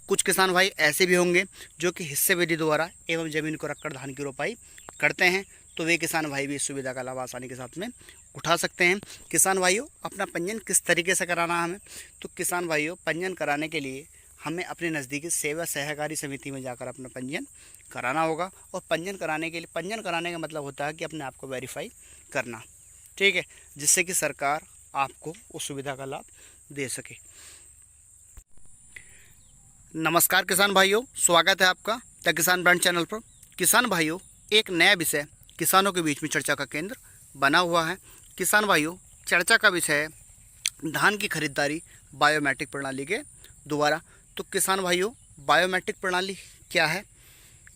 कुछ किसान भाई ऐसे भी होंगे जो कि हिस्से विधि द्वारा एवं जमीन को रखकर धान की रोपाई करते हैं, तो वे किसान भाई भी इस सुविधा का लाभ आसानी के साथ में उठा सकते हैं। किसान भाइयों, अपना पंजीयन किस तरीके से कराना है हमें, तो किसान भाइयों पंजीयन कराने के लिए हमें अपने नज़दीकी सेवा सहकारी समिति में जाकर अपना पंजीयन कराना होगा। और पंजीयन कराने का मतलब होता है कि अपने आप को वेरीफाई करना, ठीक है, जिससे कि सरकार आपको उस सुविधा का लाभ दे सके। नमस्कार किसान भाइयों, स्वागत है आपका द किसान ब्रांड चैनल पर। किसान भाइयों, एक नया विषय किसानों के बीच में चर्चा का केंद्र बना हुआ है। किसान भाइयों, चर्चा का विषय है धान की खरीदारी बायोमेट्रिक प्रणाली के द्वारा। तो किसान भाइयों, बायोमेट्रिक प्रणाली क्या है,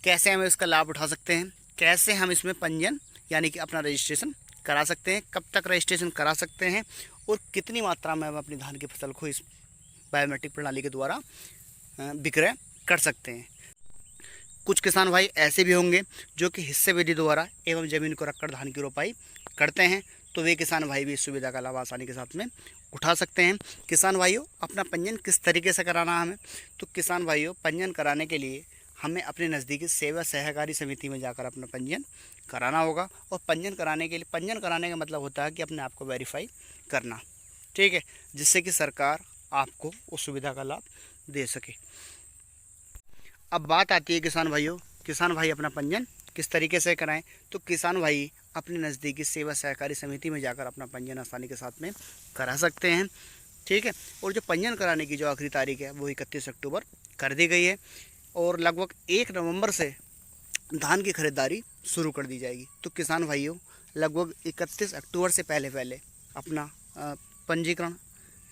कैसे हम इसका लाभ उठा सकते हैं, कैसे हम इसमें पंजीयन यानी कि अपना रजिस्ट्रेशन करा सकते हैं, कब तक रजिस्ट्रेशन करा सकते हैं और कितनी मात्रा में हम अपनी धान की फसल को इस बायोमेट्रिक प्रणाली के द्वारा विक्रय कर सकते हैं। कुछ किसान भाई ऐसे भी होंगे जो कि हिस्से विधि द्वारा एवं जमीन को रखकर धान की रोपाई करते हैं, तो वे किसान भाई भी इस सुविधा का लाभ आसानी के साथ में उठा सकते हैं। किसान भाइयों, अपना पंजीयन किस तरीके से कराना है हमें, तो किसान भाइयों पंजीयन कराने के लिए हमें अपने नज़दीकी सेवा सहकारी समिति में जाकर अपना पंजीयन कराना होगा। और पंजीयन कराने का मतलब होता है कि अपने आप को वेरीफाई करना, ठीक है, जिससे कि सरकार आपको उस सुविधा का लाभ दे सके। अब बात आती है किसान भाई अपना पंजीयन किस तरीके से कराएं, तो किसान भाई अपने नज़दीकी सेवा सहकारी समिति में जाकर अपना पंजीयन आसानी के साथ में करा सकते हैं, ठीक है। और जो पंजीयन कराने की जो आखिरी तारीख है वो 31 अक्टूबर कर दी गई है और लगभग 1 नवंबर से धान की खरीदारी शुरू कर दी जाएगी। तो किसान भाइयों, लगभग 31 अक्टूबर से पहले अपना पंजीकरण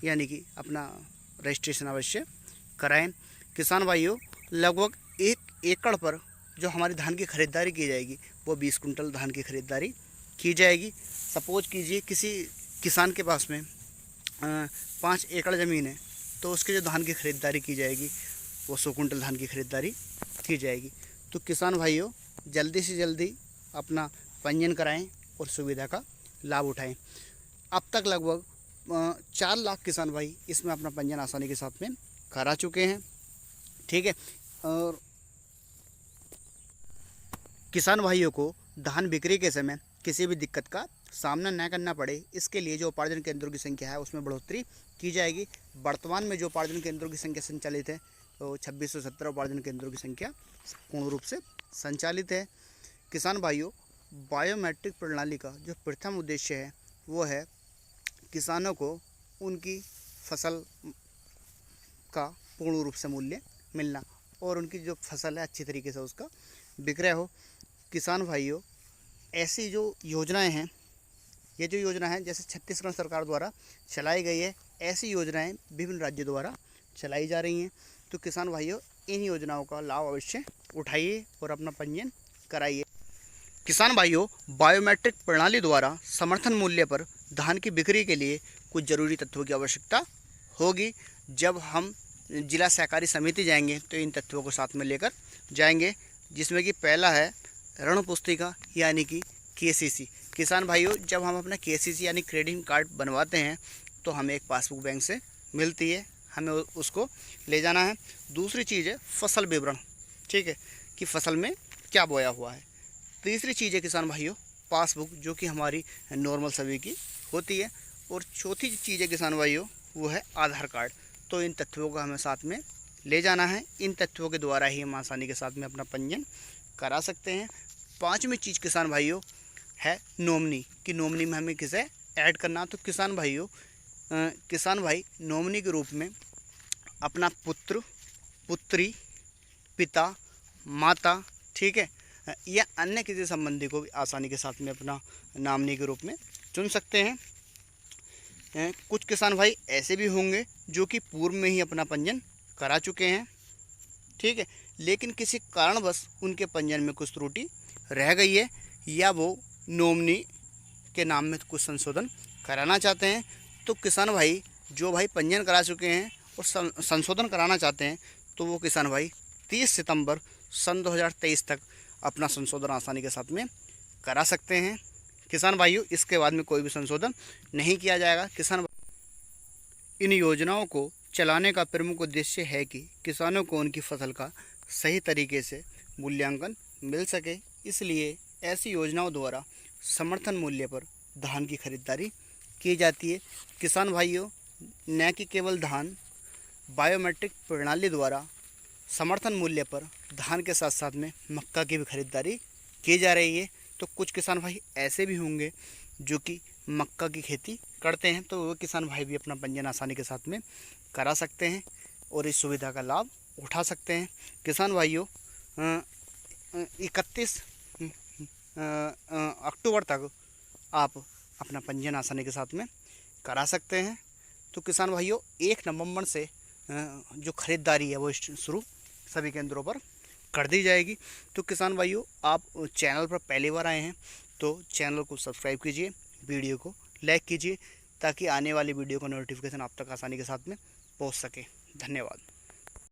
यानी कि अपना रजिस्ट्रेशन अवश्य कराएं। किसान भाइयों, लगभग 1 एकड़ पर जो हमारी धान की खरीदारी की जाएगी वो 20 कुंटल धान की खरीदारी की जाएगी। सपोज कीजिए किसी किसान के पास में 5 एकड़ ज़मीन है, तो उसकी जो धान की खरीदारी की जाएगी वो 100 कुंटल धान की खरीदारी की जाएगी। तो किसान भाइयों, जल्दी से जल्दी अपना पंजीयन कराएं और सुविधा का लाभ उठाएं। अब तक लगभग 4 लाख किसान भाई इसमें अपना पंजीयन आसानी के साथ में करा चुके हैं, ठीक है। और किसान भाइयों को धान बिक्री के समय किसी भी दिक्कत का सामना न करना पड़े, इसके लिए जो उपार्जन केंद्रों की संख्या है उसमें बढ़ोतरी की जाएगी। वर्तमान में जो उपार्जन केंद्रों की संख्या संचालित है तो 2617 उपार्जन केंद्रों की संख्या पूर्ण रूप से संचालित है। किसान भाइयों, बायोमेट्रिक प्रणाली का जो प्रथम उद्देश्य है वो है किसानों को उनकी फसल का पूर्ण रूप से मूल्य मिलना और उनकी जो फसल है अच्छी तरीके से उसका विक्रय हो। किसान भाइयों, ऐसी जो योजनाएं हैं, ये जो योजना है जैसे छत्तीसगढ़ सरकार द्वारा चलाई गई है, ऐसी योजनाएं विभिन्न राज्यों द्वारा चलाई जा रही हैं। तो किसान भाइयों, इन योजनाओं का लाभ अवश्य उठाइए और अपना पंजीयन कराइए। किसान भाइयों, बायोमेट्रिक प्रणाली द्वारा समर्थन मूल्य पर धान की बिक्री के लिए कुछ ज़रूरी तत्वों की आवश्यकता होगी। जब हम जिला सहकारी समिति जाएंगे तो इन तत्वों को साथ में लेकर जाएंगे, जिसमें कि पहला है ऋण पुस्तिका यानी कि KCC। किसान भाइयों, जब हम अपना KCC यानी क्रेडिट कार्ड बनवाते हैं तो हमें एक पासबुक बैंक से मिलती है, हमें उसको ले जाना है। दूसरी चीज़ है फसल विवरण, ठीक है, कि फसल में क्या बोया हुआ है। तीसरी चीज़ है किसान भाइयों पासबुक, जो कि हमारी नॉर्मल सभी की होती है। और चौथी चीज़ है किसान भाइयों वो है आधार कार्ड। तो इन तत्वों को हमें साथ में ले जाना है, इन तत्वों के द्वारा ही हम आसानी के साथ में अपना पंजीयन करा सकते हैं। पांचवी चीज़ किसान भाइयों है नॉमिनी, कि नॉमिनी में हमें किसे ऐड करना। तो किसान भाई नॉमिनी के रूप में अपना पुत्र, पुत्री, पिता, माता, ठीक है, या अन्य किसी संबंधी को भी आसानी के साथ में अपना नॉमिनी के रूप में चुन सकते हैं। कुछ किसान भाई ऐसे भी होंगे जो कि पूर्व में ही अपना पंजीयन करा चुके हैं, ठीक है, लेकिन किसी कारणवश उनके पंजीयन में कुछ त्रुटि रह गई है या वो नॉमिनी के नाम में कुछ संशोधन कराना चाहते हैं। तो किसान भाई जो भाई पंजीयन करा चुके हैं और संशोधन कराना चाहते हैं तो वो किसान भाई 30 सितंबर सन 2023 तक अपना संशोधन आसानी के साथ में करा सकते हैं। किसान भाइयों, इसके बाद में कोई भी संशोधन नहीं किया जाएगा। इन योजनाओं को चलाने का प्रमुख उद्देश्य है कि किसानों को उनकी फसल का सही तरीके से मूल्यांकन मिल सके। इसलिए ऐसी योजनाओं द्वारा समर्थन मूल्य पर धान की खरीदारी की जाती है। किसान भाइयों, न कि केवल धान, बायोमेट्रिक प्रणाली द्वारा समर्थन मूल्य पर धान के साथ साथ में मक्का की भी खरीदारी की जा रही है। तो कुछ किसान भाई ऐसे भी होंगे जो कि मक्का की खेती करते हैं, तो वो किसान भाई भी अपना पंजीयन आसानी के साथ में करा सकते हैं और इस सुविधा का लाभ उठा सकते हैं। किसान भाइयों, 31 अक्टूबर तक आप अपना पंजीयन आसानी के साथ में करा सकते हैं। तो किसान भाइयों, 1 नवंबर से जो खरीदारी है वो शुरू सभी केंद्रों पर कर दी जाएगी। तो किसान भाइयों, आप चैनल पर पहली बार आए हैं तो चैनल को सब्सक्राइब कीजिए, वीडियो को लाइक कीजिए ताकि आने वाली वीडियो का नोटिफिकेशन आप तक आसानी के साथ में पहुंच सके। धन्यवाद।